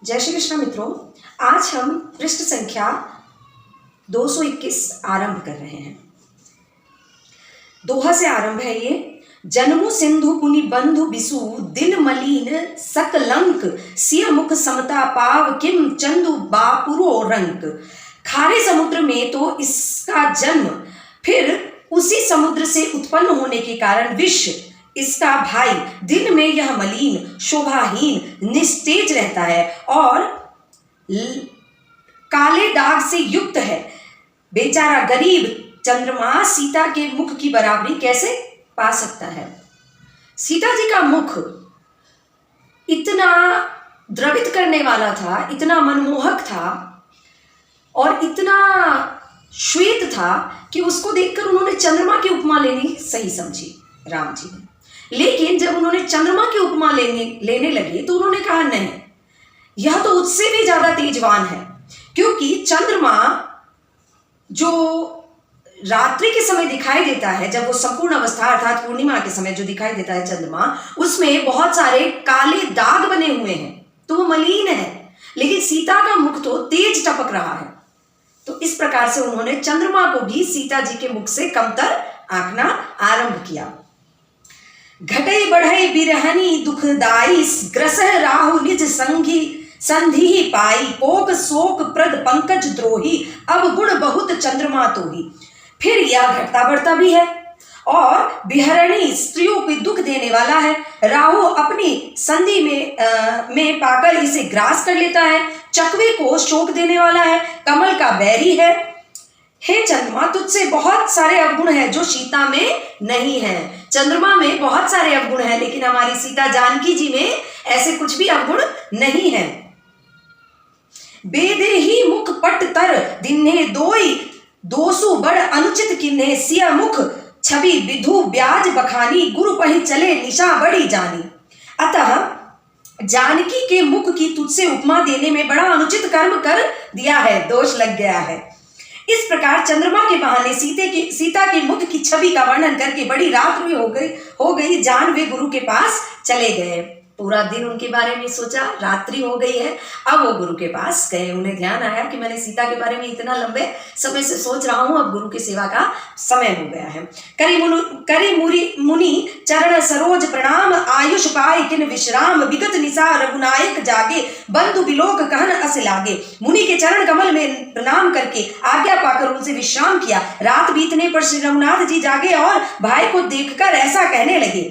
जय श्री कृष्ण मित्रों, आज हम पृष्ठ संख्या 221 आरंभ कर रहे हैं। दोहा से आरंभ है ये। जन्मु सिंधु पुनि बंधु बिसु दिन मलीन सकलंक सिय मुख समता पाव किम चंदु बापुरो रंक। खारे समुद्र में तो इसका जन्म, फिर उसी समुद्र से उत्पन्न होने के कारण विष इसका भाई, दिन में यह मलिन शोभाहीन निस्तेज रहता है और काले दाग से युक्त है। बेचारा गरीब चंद्रमा सीता के मुख की बराबरी कैसे पा सकता है। सीता जी का मुख इतना द्रवित करने वाला था, इतना मनमोहक था और इतना श्वेत था कि उसको देखकर उन्होंने चंद्रमा की उपमा लेनी सही समझी राम जी ने। लेकिन जब उन्होंने चंद्रमा की उपमा लेने लगे तो उन्होंने कहा नहीं, यह तो उससे भी ज्यादा तेजवान है, क्योंकि चंद्रमा जो रात्रि के समय दिखाई देता है, जब वो संपूर्ण अवस्था अर्थात पूर्णिमा के समय जो दिखाई देता है चंद्रमा, उसमें बहुत सारे काले दाग बने हुए हैं, तो वो मलिन है। लेकिन सीता का मुख तो तेज टपक रहा है। तो इस प्रकार से उन्होंने चंद्रमा को भी सीता जी के मुख से कमतर आंकना आरंभ किया। घटई बढ़ई बिरहनी दुखदाई ग्रसह राहु निज संगी संधि पाई कोक शोक प्रद पंकज द्रोही अब गुण बहुत चंद्रमा तो ही। फिर यह घटता बढ़ता भी है और बिहरणी स्त्रियों को दुख देने वाला है। राहु अपनी संधि में पाकर इसे ग्रास कर लेता है। चकवे को शोक देने वाला है, कमल का बैरी है। हे चंद्रमा, तुझसे बहुत सारे अवगुण हैं जो सीता में नहीं है। चंद्रमा में बहुत सारे अवगुण हैं, लेकिन हमारी सीता जानकी जी में ऐसे कुछ भी अवगुण नहीं है। बेदे ही मुख पट तर दिन्हे दोई दोसु बड़ अनुचित किन्हे सिया मुख छवि विधु ब्याज बखानी गुरु पहि चले निशा बड़ी जानी। अतः जानकी के मुख की तुझसे उपमा देने में बड़ा अनुचित कर्म कर दिया है, दोष लग गया है। इस प्रकार चंद्रमा के बहाने सीता के मुख की छवि का वर्णन करके बड़ी रात्रि हो गई। जान वे गुरु के पास चले गए। पूरा दिन उनके बारे में सोचा, रात्रि हो गई है, अब वो गुरु के पास गए। उन्हें ध्यान आया कि मैंने सीता के बारे में इतना लंबे समय से सोच रहा हूं, अब गुरु की सेवा का समय हो गया है। करी मुनि चरण सरोज प्रणाम आयुष पाई किन विश्राम विगत निशा रघुनायक जागे बंधु बिलोक कहन अस लागे। मुनि के चरण कमल में प्रणाम करके आज्ञा पाकर उनसे विश्राम किया। रात बीतने पर श्री रघुनाथ जी जागे और भाई को देखकर ऐसा कहने लगे।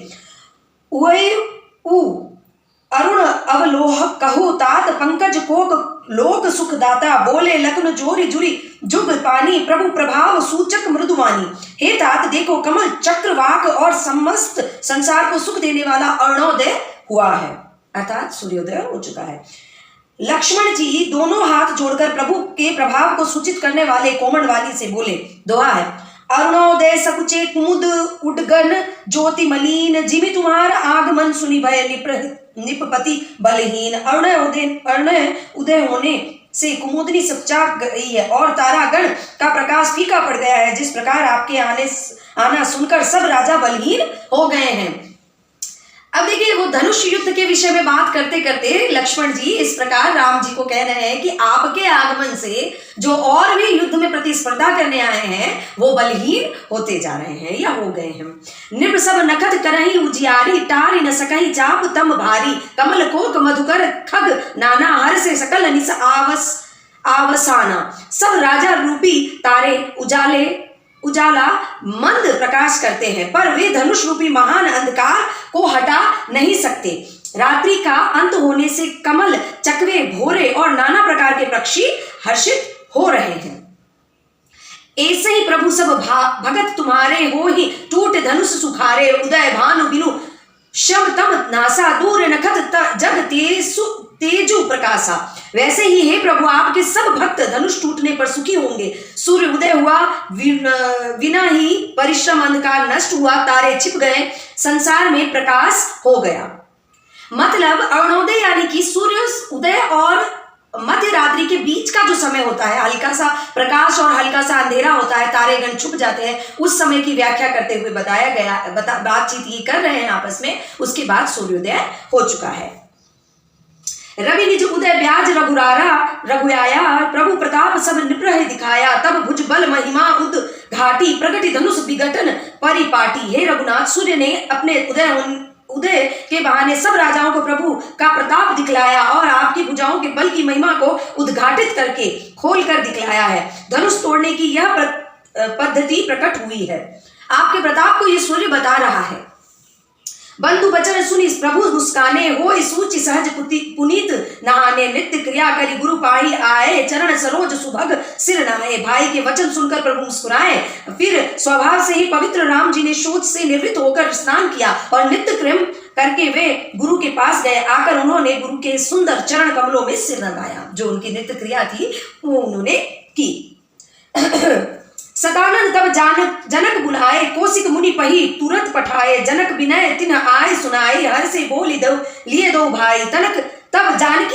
अरुण अवलोह कहु तात पंकज कोक लोक सुखदाता बोले लग्न जोरी जुरी जुग पानी प्रभु प्रभाव सूचक मृदुवानी। हे तात, देखो कमल चक्रवाक और समस्त संसार को सुख देने वाला अरुणोदय हुआ है, अर्थात सूर्योदय हो चुका है। लक्ष्मण जी दोनों हाथ जोड़कर प्रभु के प्रभाव को सूचित करने वाले कोमल वाली से बोले। दोहा है। अरुणोदय सकुचे कुमुद उडगन ज्योति मलिन जिमि तुम्हार आगमन सुनि भय निपपति बलहीन। अरुणोदय उदय होने से कुमुदनी सपचा गई है और तारागण का प्रकाश फीका पड़ गया है। जिस प्रकार आपके आना सुनकर सब राजा बलहीन हो गए हैं। अब देखिए, वो धनुष युद्ध के विषय में बात करते करते लक्ष्मण जी इस प्रकार राम जी को कह रहे हैं कि आपके आगमन से जो और भी युद्ध में प्रतिस्पर्धा करने आए हैं वो बलहीन होते जा रहे हैं या हो गए हैं। निब सब नखत करही उजियारी टारी न सकही चाप तम भारी कमल कोक मधुकर खग नाना हर से सकल निस आवसाना। सब राजा रूपी तारे उजाला मंद प्रकाश करते हैं, पर वे धनुष रूपी महान अंधकार को हटा नहीं सकते। रात्रि का अंत होने से कमल चकवे भोरे और नाना प्रकार के पक्षी हर्षित हो रहे हैं। ऐसे ही प्रभु सब भगत तुम्हारे हो ही टूट धनुष सुखारे उदय भानु बिनु शम तम नासा दूर नखत जग तेजु प्रकाशा। वैसे ही हे प्रभु, आपके सब भक्त धनुष टूटने पर सुखी होंगे। सूर्य उदय हुआ, बिना ही परिश्रम अंधकार नष्ट हुआ, तारे छिप गए, संसार में प्रकाश हो गया। मतलब अरुणोदय यानी कि सूर्य उदय और मध्य रात्रि के बीच का जो समय होता है, हल्का सा प्रकाश और हल्का सा अंधेरा होता है, तारेगण छुप जाते हैं, उस समय की व्याख्या करते हुए बताया गया। बातचीत ये कर रहे हैं आपस में, उसके बाद सूर्योदय हो चुका है। रवि निज उदय ब्याज रघुरारा रघुआया, प्रभु प्रताप सब निप्रह दिखाया, तब भुज बल महिमा उद घाटी, प्रगति धनुष विघटन परिपाटी। हे रघुनाथ, सूर्य ने अपने उदय के बहाने सब राजाओं को प्रभु का प्रताप दिखलाया और आपकी भुजाओं के बल की महिमा को उद्घाटित करके खोल कर दिखलाया है। धनुष तोड़ने की यह पद्धति प्रकट हुई है। आपके प्रताप को यह सूर्य बता रहा है। बंधु बचन सुनी प्रभु मुस्काने, हो सूचि सहज पुनीत नहाने, नित्य क्रिया करी गुरु पाई आए, चरण सरोज सुभग सिर नहाए। भाई के वचन सुनकर प्रभु मुस्कुराए। फिर स्वभाव से ही पवित्र राम जी ने शोच से निवृत्त होकर स्नान किया और नित्य क्रम करके वे गुरु के पास गए। आकर उन्होंने गुरु के सुंदर चरण कमलों में सिर नवाया। जो उनकी नित्य क्रिया थी वो उन्होंने की। सदानंद तब जनक बुलाए, कौशिक मुनि पही तुरंत पठाए, जनक विनय तिन आय सुनाए, हर से बोली दो लिए दो भाई। तब जनक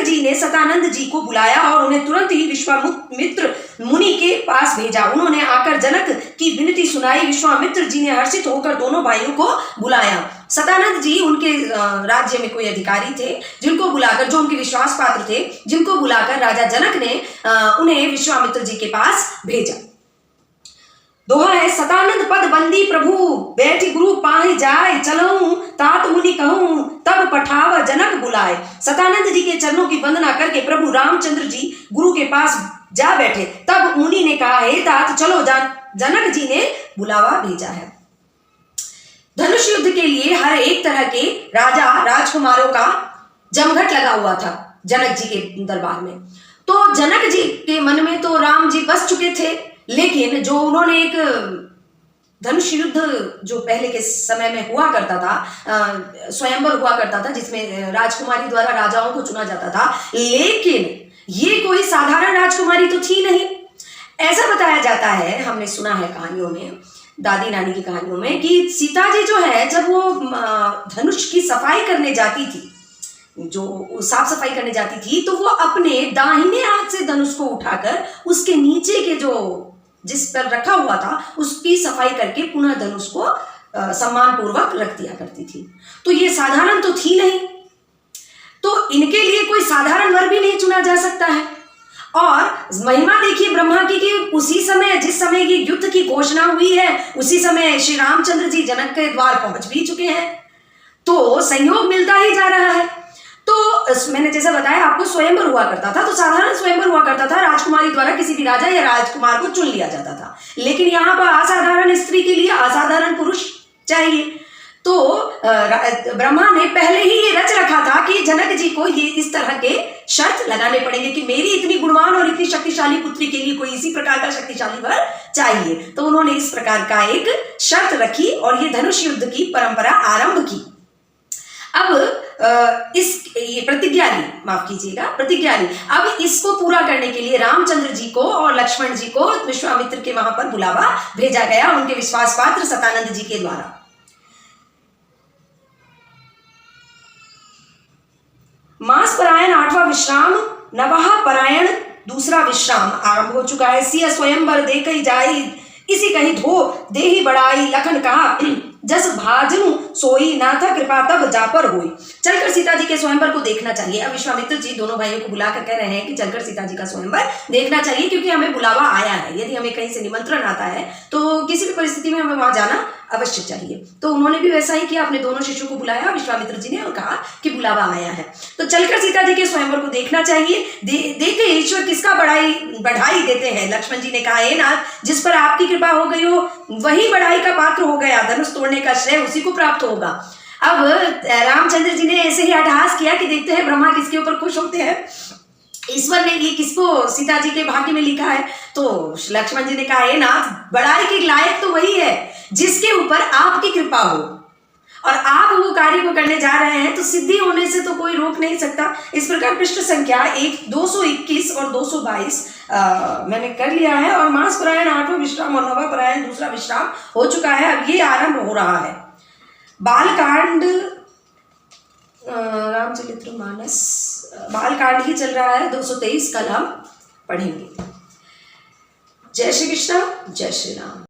जी ने सतानंद जी को बुलाया और उन्हें तुरंत ही विश्वामित्र मुनि के पास भेजा। उन्होंने आकर जनक की विनती सुनाई। विश्वामित्र जी ने हर्षित होकर दोनों भाइयों को बुलाया। सतानंद जी उनके राज्य में कोई अधिकारी थे जिनको बुलाकर, जो उनके विश्वास पात्र थे, जिनको बुलाकर राजा जनक ने उन्हें विश्वामित्र जी के पास भेजा। दोहा है, सतानंद पद बंदी प्रभु बैठी गुरु पाहि जाय, चलऊं तात मुनि कहूं तब पठाव जनक बुलाए। सतानंद जी के चरणों की वंदना करके प्रभु रामचंद्र जी गुरु के पास जा बैठे। तब मुनि ने कहा, हे तात चलो, जनक जी ने बुलावा भेजा है। धनुष युद्ध के लिए हर एक तरह के राजा राजकुमारों का जमघट लगा हुआ था जनक जी के दरबार में। तो जनक जी के मन में तो राम जी बस चुके थे, लेकिन जो उन्होंने एक धनुष युद्ध जो पहले के समय में हुआ करता था, स्वयंवर हुआ करता था, जिसमें राजकुमारी द्वारा राजाओं को चुना जाता था, लेकिन ये कोई साधारण राजकुमारी तो थी नहीं। ऐसा बताया जाता है, हमने सुना है कहानियों में, दादी नानी की कहानियों में, कि सीता जी जो है जब वो धनुष की सफाई करने जाती थी, जो साफ सफाई करने जाती थी, तो वो अपने दाहिने हाथ से धनुष को उठाकर उसके नीचे के जो जिस पर रखा हुआ था उसकी सफाई करके पुनः धनुष को सम्मान पूर्वक रख दिया करती थी। तो ये साधारण तो थी नहीं, तो इनके लिए कोई साधारण वर भी नहीं चुना जा सकता है। और महिमा देखिए ब्रह्मा की कि उसी समय, जिस समय ये युद्ध की घोषणा हुई है, उसी समय श्री रामचंद्र जी जनक के द्वार पहुंच भी चुके हैं। तो संयोग मिलता ही जा रहा है। तो मैंने जैसा बताया आपको, स्वयंवर हुआ करता था, तो साधारण स्वयंवर हुआ करता था, राजकुमारी द्वारा किसी भी राजा या राजकुमार को चुन लिया जाता था। लेकिन यहाँ पर असाधारण स्त्री के लिए असाधारण पुरुष चाहिए। तो ब्रह्मा ने पहले ही ये रच रखा था कि जनक जी को ये इस तरह के शर्त लगाने पड़ेंगे कि मेरी इतनी गुणवान और इतनी शक्तिशाली पुत्री के लिए कोई इसी प्रकार का शक्तिशाली वर चाहिए। तो उन्होंने इस प्रकार का एक शर्त रखी और ये धनुष युद्ध की परंपरा आरंभ की। अब ये प्रतिज्ञा ली, माफ कीजिएगा, प्रतिज्ञा ली। अब इसको पूरा करने के लिए रामचंद्र जी को और लक्ष्मण जी को विश्वामित्र के वहां पर बुलावा भेजा गया, उनके विश्वास पात्र सतानंद जी के द्वारा। मास परायण 8वां विश्राम, नवहा परायण दूसरा विश्राम आरंभ हो चुका है। सिया स्वयंवर दे कही जाई, इसी कहीं धो दे ही बढ़ाई, लखन कहा जस भाजनु सोई, नाथ कृपा तब जापर होई। चलकर सीता जी के स्वयंवर को देखना चाहिए। अब विश्वामित्र जी दोनों भाइयों को बुलाकर कह रहे हैं कि चलकर सीता जी का स्वयंवर देखना चाहिए, क्योंकि हमें बुलावा आया है। यदि हमें कहीं से निमंत्रण आता है तो किसी भी परिस्थिति में हमें वहां जाना अवश्य चाहिए। तो उन्होंने भी वैसा ही किया, अपने दोनों शिष्यों को बुलाया विश्वामित्र जी ने और कहा कि बुलावा आया है, तो चलकर सीता जी के स्वयंवर को देखना चाहिए। देखे ईश्वर किसका बढ़ाई देते हैं। लक्ष्मण जी ने कहा, हे नाथ, जिस पर आपकी कृपा हो गई हो वही बढ़ाई का पात्र हो गया, धनुष तोड़ने का श्रेय उसी को प्राप्त होगा। अब रामचंद्र जी ने ऐसे ही अट्टहास किया कि देखते हैं ब्रह्मा किसके ऊपर खुश होते हैं। ईश्वर ने ये किसको सीता जी के भाग्य में लिखा है। तो लक्ष्मण जी ने कहा, हे नाथ, बढ़ाई के लायक तो वही है जिसके ऊपर आपकी कृपा हो, और आप वो कार्य को करने जा रहे हैं तो सिद्धि होने से तो कोई रोक नहीं सकता। इस प्रकार पृष्ठ संख्या 221 और 222 मैंने कर लिया है। और मास परायण 8वां विश्राम और नवा परायण दूसरा विश्राम हो चुका है। अब ये आरंभ हो रहा है बालकांड, रामचरितमानस बालकांड ही चल रहा है। 223 कल हम पढ़ेंगे। जय श्री कृष्ण, जय श्री राम।